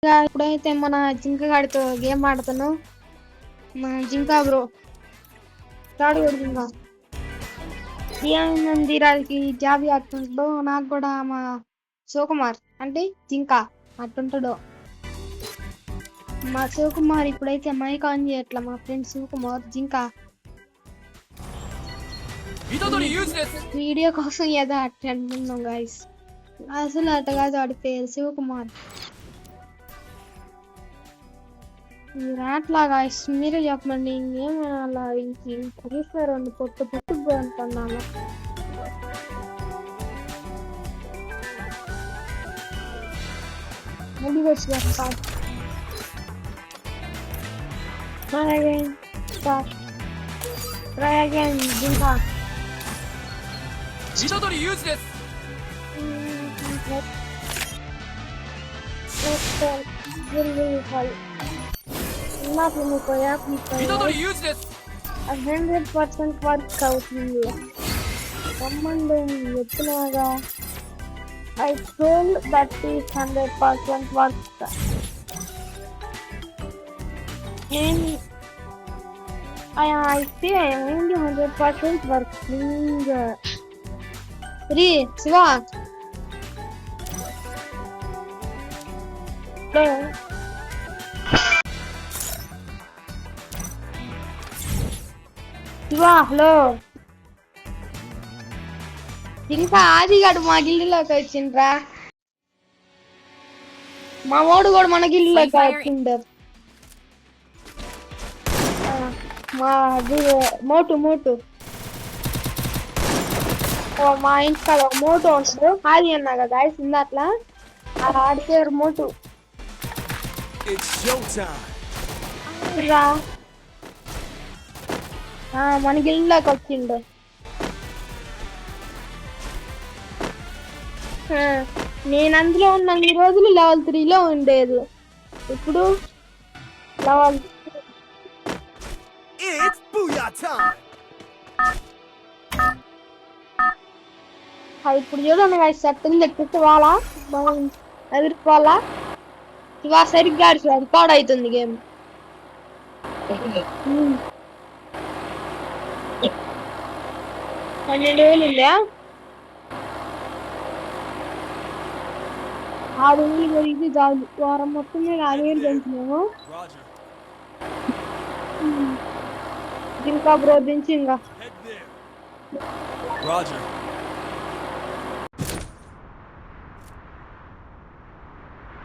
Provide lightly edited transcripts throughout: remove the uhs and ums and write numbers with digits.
ఇప్పుడైతే మన జింక గాడితో గేమ్ ఆడుతాను. మన జింక బ్రో స్టార్ట్ కొడుతుందా ఏమైంది రాజుకి జాబ్ ఆడుతుంటాడు. నాకు కూడా మా శివకుమార్ అంటే జింక అట్టుంటాడు. మా శివకుమార్ ఇప్పుడైతే మైక్ ఆన్ చేయట్లా. మా ఫ్రెండ్ శివకుమార్ జింక వీడియో కోసం ఏదో అట్టంటున్నాం గాయస్. అసలు అట్ట కాదు వాడి పేరు శివకుమార్. అట్లా గాయస్ మీరే చెప్పండి. ఇంకేమైనా అలా చూసారు పొట్టు పొట్టు అంటున్నాను. ముందు వచ్చి Try again. Stop. Try again. Ginka. Itadori use this. Let's really high. Nothing to go up. Itadori use this. 100% work out here. Someone Yetnaga. I told that is 100% work. And I say I am only 100% working. 3 Siva. Hello. Siva, hello. ఇంకా ఆదిగాడు మా గిల్లులోకి వచ్చిండ్రా. మా వాడు కూడా మన గిల్లులోకి వచ్చిండు. మా మోటు మా ఇంటికాడ మోటు ఉంటాడు. ఆది అన్నా కదా ఇందాట్లా ఆడి పేరు మోటు. మన గిల్లులోకి వచ్చిండు. నేను అందులో ఉన్న ఈ రోజులు లెవెల్ 3లో ఉండేది. ఇప్పుడు లెవెల్ ఇప్పుడు చూడండి సెట్టింగ్ ఎట్టుకోవాలా ఎదుర్కోవాలా. ఇవా సరిగ్గా రికార్డ్ అవుతుంది గేమ్. 12,000 ఉందా? 6,000 పెరిగి చాలు. వారం మొత్తం మీద 6,000 పెంచినాము. ఇంకా బ్రో దించి ఇంకా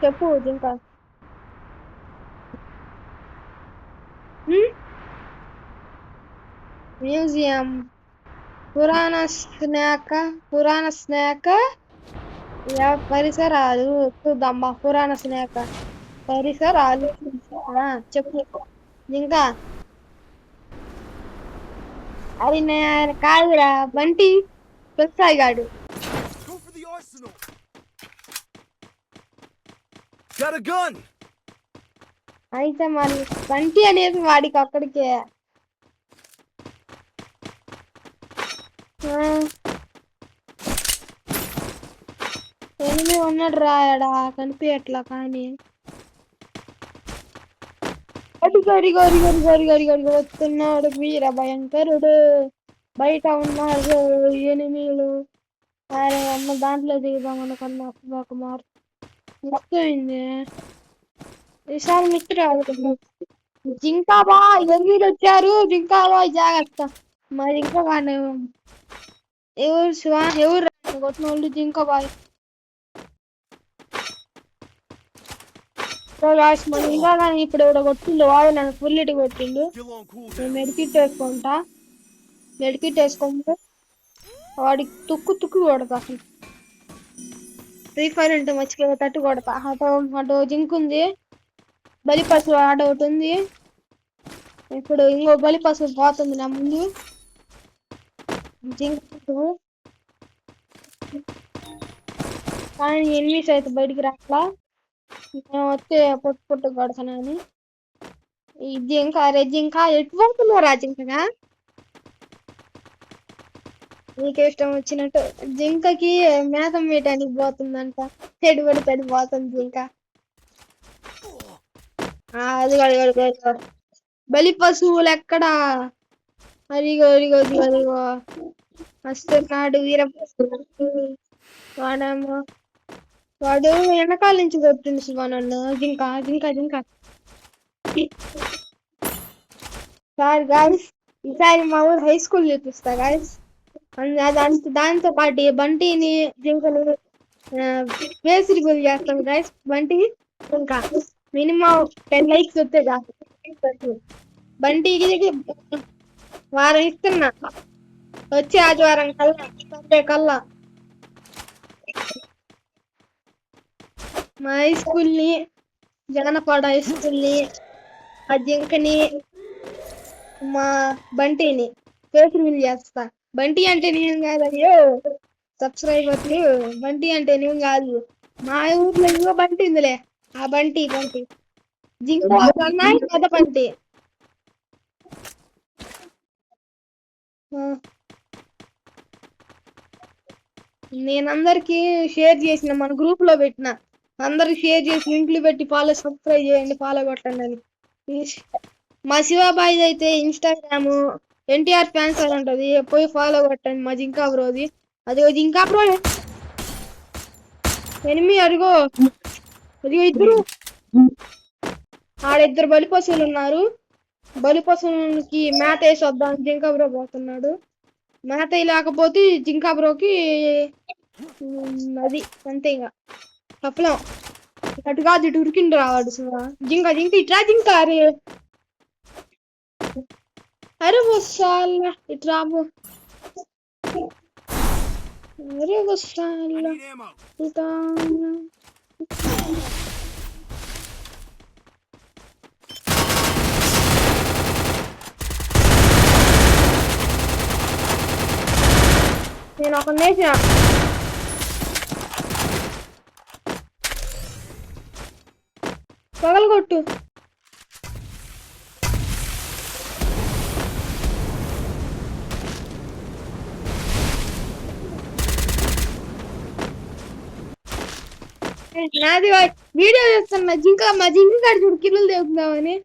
చెప్పు ఇంకా మ్యూజియం పురాణ స్నాక్ పరిసరాలు చూద్దాం. పురాణ స్నాక్ పరిసరాలు చెప్పు ఇంకా. అది కాదురా బంటి పెస్తాయిగాడు. అయితే మరి బంటి అనేది వాడికి అక్కడికే. ఎనిమిది ఉన్నాడు రాయడా కనిపించట్లా. కానీ గరి వస్తున్నాడు వీర భయంకరుడు. బయట ఉన్నారు ఎనిమిలు. అరే అమ్మ దాంట్లో దిగుదాం అనుకున్నా. శివకుమార్ మొత్తమైంది. విశాల్ మిత్ర జింకాబా ఎనిమిది వచ్చారు. జింకాబా జాగ్రత్త. మరి ఇంకా కానీ ఎవరు శివ ఎవరు కొట్టిన వాళ్ళు జింకాబాయ్. ఇంకా కానీ ఇప్పుడు ఎవడో కొట్టిండు. వాడు నన్ను ఫుల్ ఇటు కొట్టిండు. నేను మెడికిట్ వేసుకుంటే వాడికి తుక్కు కొడతా. ఫ్రీ ఫైర్ అంటే మర్చిపోయేటట్టు కొడతా. అటు జింక్ ఉంది. బలిపసు ఆడ ఒకటి ఉంది. ఇప్పుడు ఇంకో బలిపసు పోతుంది నా ముందు. జింక్ కానీ ఎనిమిస్ అయితే బయటికి రాట్లా. నేను వస్తే పొట్టు కొడతానని. ఈ జింక ఎటు పోతున్నారా జింకగా? నీకు ఇష్టం వచ్చినట్టు. జింకకి మేతం వేయటానికి పోతుందంట. చెడు పడితే పోతుంది జింక. అది బలి పశువులు ఎక్కడా? అదిగో అదిగో అదిగో అదిగో వస్తున్నాడు వాడేమో వాడు వెనకాల నుంచి కొట్టింది శివ నన్ను. జింక జింక జింక. సార్ గాయస్, ఈసారి మా ఊరు హై స్కూల్ చూపిస్తా గాయస్. దాంతో పాటు బంటిని జింకలు వేసిరిగులు చేస్తాం గాయస్. బంటి ఇంకా మినిమం 10 likes వస్తే బంటికి వారం ఇస్తున్నా. వచ్చే ఆదివారం కల్లా సండే కల్లా మా హై స్కూల్ని, జగనపాడ హై స్కూల్ని, ఆ జింకని, మా బంటిని పేపర్ చేస్తా. బంటి అంటే నేను కాదు, అయ్యో సబ్స్క్రైబర్లు. బంటి అంటే నేను కాదు, మా ఊర్లో ఇంకో బంటి ఉందిలే, ఆ బంటి జింక పెద్ద బంటి. నేను అందరికి షేర్ చేసిన, మన గ్రూప్ లో పెట్టిన, అందరికి షేర్ చేసి లింక్లు పెట్టి ఫాలో సబ్స్క్రైబ్ చేయండి, ఫాలో కొట్టండి అని. మా శివాబాయి అయితే ఇన్స్టాగ్రామ్ ఎన్టీఆర్ ఫ్యాన్స్ అని ఉంటది, పోయి ఫాలో కొట్టండి మా జింకా బ్రోది. అది జింకా బ్రో ఎనిమి. అదిగో ఇద్దరు ఆడిద్దరు బలి పశువులు ఉన్నారు. బలి పశువులకి మేత వేసి వద్దాం జింకా బ్రో పోతున్నాడు. మేత లేకపోతే జింకా బ్రోకి అది అంతే. ఇంకా చెప్పలేం. అటు కాదు ఇటు ఉరికిండు రావాడు జింక జింక ఇట్రా జింక. అరే అరే వస్తాల ఇటు రాబు. అరే వస్తాల ఇటా. నేను ఒక నేసిన పగలగొట్టు. నాది వీడియో చేస్తున్నా జింక. మా జింక కాడి చూడు కిల్లులు తెగుతున్నామని.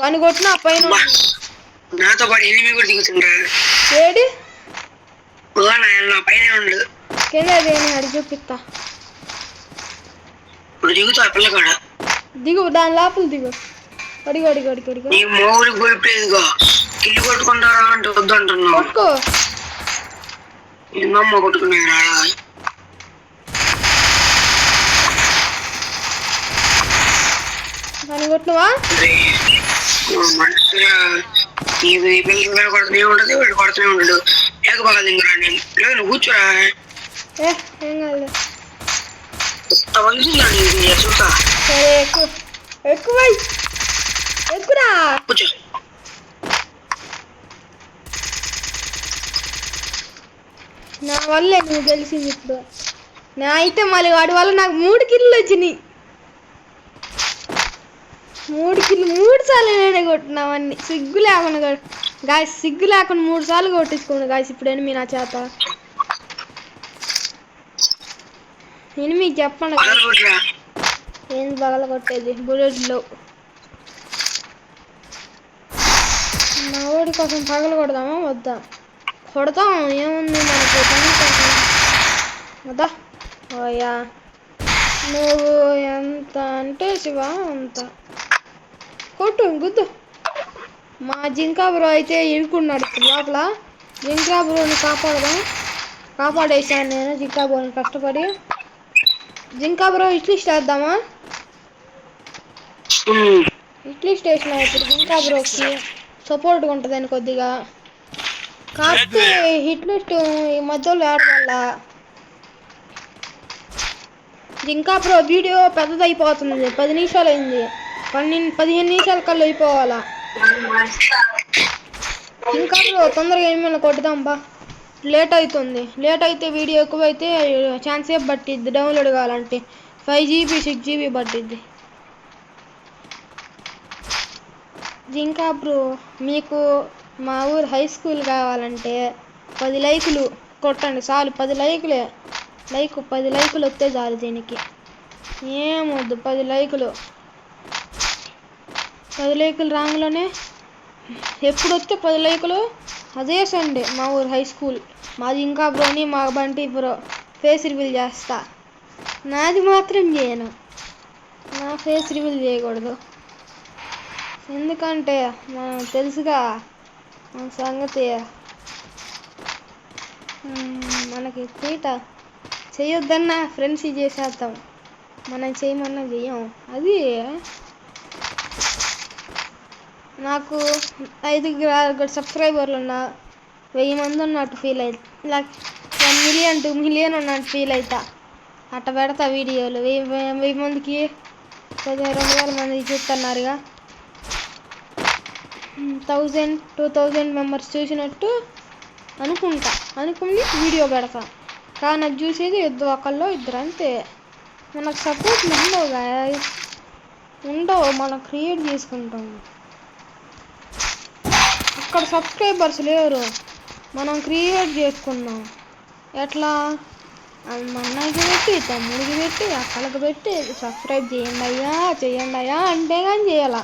వాని కొట్టిన పైన నాతో పాటు ఎనిమిది కూడా దిగుతుండ్రా. ఏడి పైన ఉండు కింద అడిగి చూపిస్తా. ఇప్పుడు దిగుతా పిల్ల కూడా దిగు, దాని లోపల దిగు. అడిగి అడిగి అడిగి అడిగి నీ మోగులు గొలిపేదిగో కిల్లు కొట్టుకుంటారా అంటే వద్దు అంటున్నావు. కొట్టుకో. ఎన్నమ్మ కొట్టుకున్నా దాన్ని కొట్టినవా? మనసుగా నీ పిల్లలు కొడుతూనే ఉండదు, వీడు కొడుతూనే ఉండడు. లేకపోతే దిగురా నేను లేదు, నువ్వు కూర్చోరా. ఏం కాదు చూస్తా. సరే ఎక్కువ ఎక్కువ ఎక్కురా కూర్చో. నా వల్లే నువ్వు తెలిసింది ఇప్పుడు. నా అయితే మళ్ళీ వాడి వల్ల నాకు 3 కిల్లు వచ్చినాయి. 3 కిల్లు 3 సార్లు నేనే కొట్టినావన్నీ. సిగ్గు లేకుండా గాయస్, సిగ్గు లేకుండా 3 సార్లు కొట్టించుకోండి గాయస్ ఇప్పుడు ఎనిమిది నా చేత. ఎనిమిది చెప్పండి ఏంది పగల కొట్టేది. బుల్లెట్లో నా ఓడి కోసం పగల కొడదామా వద్దా? కొడతాం, ఏముంది మనకు పని కోసం. వద్దా ఓయా. నువ్వు ఎంత అంటే శివ అంత కొట్టు గుద్దు. మా జింకా బ్రో అయితే ఇరుకున్నాడు లోపల. జింకా బ్రోని కాపాడేసాను నేను జింకా బ్రోని కష్టపడి. జింకా బ్రో ఇడ్లీ చేద్దామా? ఇడ్లీ స్టేషన్ ఇప్పుడు జింకా బ్రోకి సపోర్ట్గా ఉంటుందని కొద్దిగా. కాకపోతే హిట్ లిస్ట్ ఈ మధ్యలో ఆడడం వల్ల జింకా బ్రో వీడియో పెద్దదైపోతుంది. 10 నిమిషాలు అయింది. 15 నిమిషాల కల్లా అయిపోవాలా. జింకా బ్రో తొందరగా ఏమైనా కొట్టుదాం బా. లేట్ అవుతుంది. లేట్ అయితే వీడియో ఎక్కువైతే ఛాన్స్ సేపు పట్టిద్ది డౌన్లోడ్ కావాలంటే. 5 GB 6 GB పట్టిద్ది. జింకా బ్రో, మీకు మా ఊరు హై స్కూల్ కావాలంటే 10 లైకులు కొట్టండి చాలు. 10 లైకులే. 10 లైకులు వస్తే చాలు. దీనికి ఏమొద్దు, 10 లైకులు. 10 లైకులు రాంగ్లోనే ఎప్పుడు వస్తే 10 లైకులు అదే సండే మా ఊరు హై స్కూల్. మా జింకా బ్రోని మా బంటి బ్రో ఫేస్ రివీల్ చేస్తా. నాది మాత్రం చేయను. నా ఫేస్ రివీల్ చేయకూడదు, ఎందుకంటే మనం తెలుసుగా మన సంగతి. మనకి తీట చేయొద్దన్నా ఫ్రెండ్స్ చేసేద్దాం, మనం చేయమన్నా చెయ్యం. అది నాకు 5 సబ్స్క్రైబర్లు ఉన్నా 1000 మంది ఉన్నట్టు ఫీల్ అవుతా. లైక్ 1 మిలియన్ 2 మిలియన్ ఉన్నట్టు ఫీల్ అవుతా. అట్ట పెడతా వీడియోలు. 1000 మందికి 2,000 మందికి చూస్తున్నారుగా. 1000 2000 మెంబర్స్ చూసినట్టు అనుకుని వీడియో పెడతా. కానీ అది చూసేది ఒకళ్ళు ఇద్దరు అంతే. మనకు సపోర్ట్లు ఉండవు, మనం క్రియేట్ చేసుకుంటాము. అక్కడ సబ్స్క్రైబర్స్ లేరు, మనం క్రియేట్ చేసుకున్నాం. ఎట్లా? అన్నకి పెట్టి, తమ్ముడికి పెట్టి, అక్కడికి పెట్టి సబ్స్క్రైబ్ చేయండి అయ్యా అంటే కానీ చేయాల.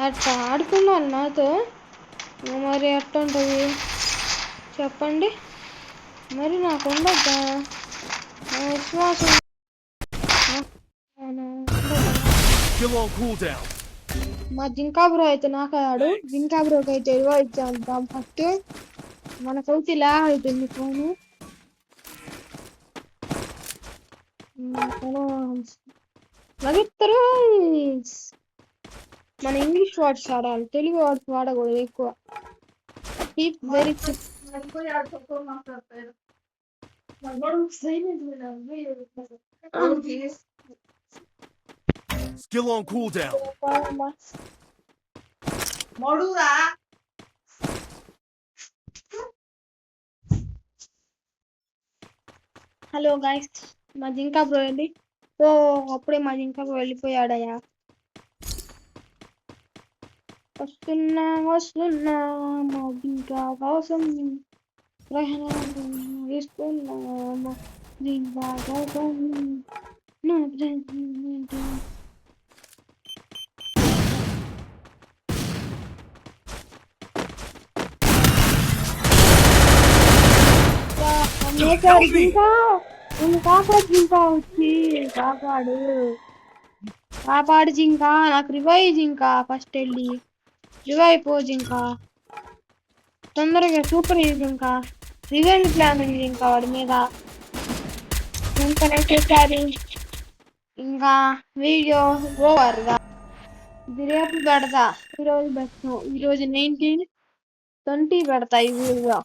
అట్లా ఆడుకున్నారు నాతో. మరి ఎట్ట ఉంటుంది చెప్పండి? మరి నాకు ఉండద్దా విశ్వాసం? మా జింకా బ్రో అయితే నాకాడు. జింకా బ్రోకి అయితే ఇరవై ఇచ్చాం ఫస్ట్. మనకైతే ఇలా అవుతుంది ఫోను. లగిత్తరు. మన ఇంగ్లీష్ వర్డ్స్ వాడాలి, తెలుగు వర్డ్స్ వాడకూడదు ఎక్కువ. Keep very Skill on cooldown. Hello guys, మా జింకా బ్రో వెళ్ళి అప్పుడే మా జింకా బ్రో వెళ్ళిపోయాడయ్యా. వస్తున్నా మా జింకా కోసం ఇస్తున్నా మా జింకా కోసం. జింకా వచ్చి కాపాడు జింకా. నాకు రివైవ్ జింకా. ఫస్ట్ వెళ్ళి రివైవ్ పో జింకా, తొందరగా. సూపర్ జింకా. రివెంజ్ ప్లాన్ ఉంది ఇంకా వాడి మీద. ఇంకా వీడియో ఓవర్గా ఇది రేపు పెడతా. ఈరోజు 19 20 పెడతా ఈ వీడియో.